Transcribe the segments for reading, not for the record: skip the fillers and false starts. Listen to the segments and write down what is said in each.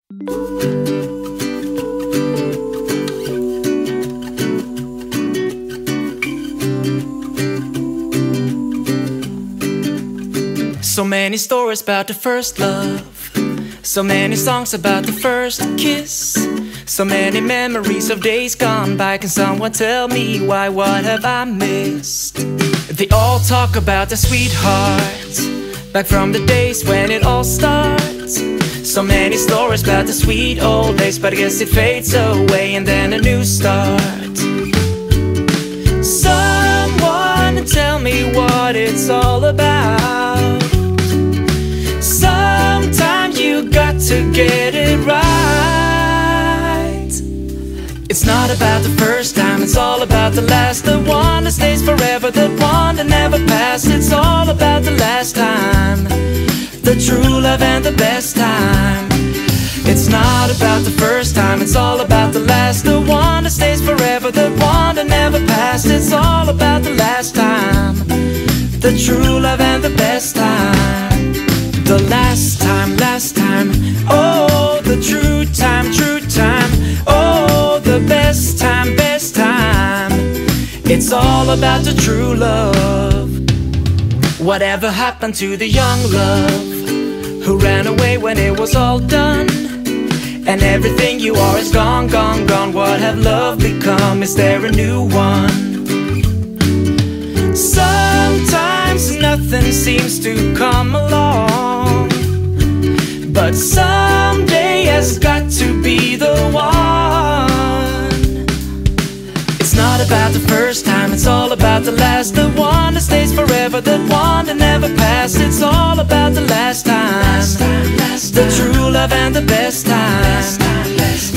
So many stories about the first love, so many songs about the first kiss, so many memories of days gone by. Can someone tell me why? What have I missed? They all talk about the sweetheart, back from the days when it all starts. So many stories about the sweet old days, but I guess it fades away and then a new start. Someone tell me what it's all about. Sometimes you got to get it right. It's not about the first time, it's all about the last. The one that stays forever, the one that never passed. It's all about the last time, the true love and the best time. It's not about the first time, it's all about the last. The one that stays forever, the one that never passed. It's all about the last time, the true love and the best time. The last time, oh, the true time, oh, the best time, it's all about the true love. Whatever happened to the young love who ran away when it was all done? And everything you are is gone, gone, gone. What have love become? Is there a new one? Sometimes nothing seems to come along, but someday has got to be the one. It's not about the first time, it's all about the last. The one that stays forever, the one that never passed. It's all about the last time, the true love and the best time.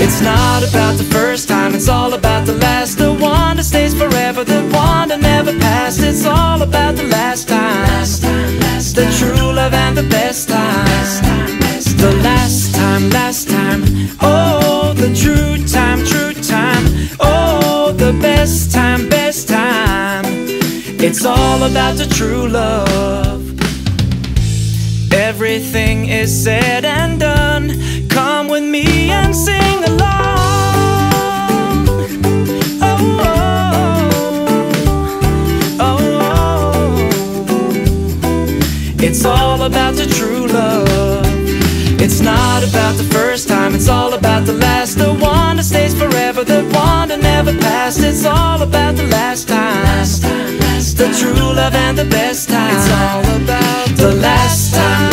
It's not about the first time, it's all about the last. The one that stays forever, the one that never passed. It's all about the last time, the true love and the best time. The last time, oh, the true time, oh, the best time. It's all about the true love. Everything is said and done. Come with me and sing along. Oh, oh, oh, oh. It's all about the true love. It's not about the first time, it's all about the last. The one that stays forever, the one that never passed. It's all about the last time, the true love and the best time. It's all about the last time,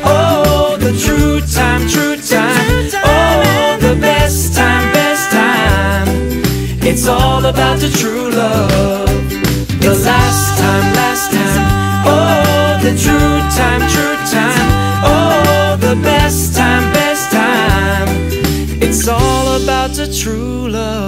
oh, the true time, oh, the best time. It's all about the true love. The last time, oh, the true time, oh, the best time. It's all about the true love.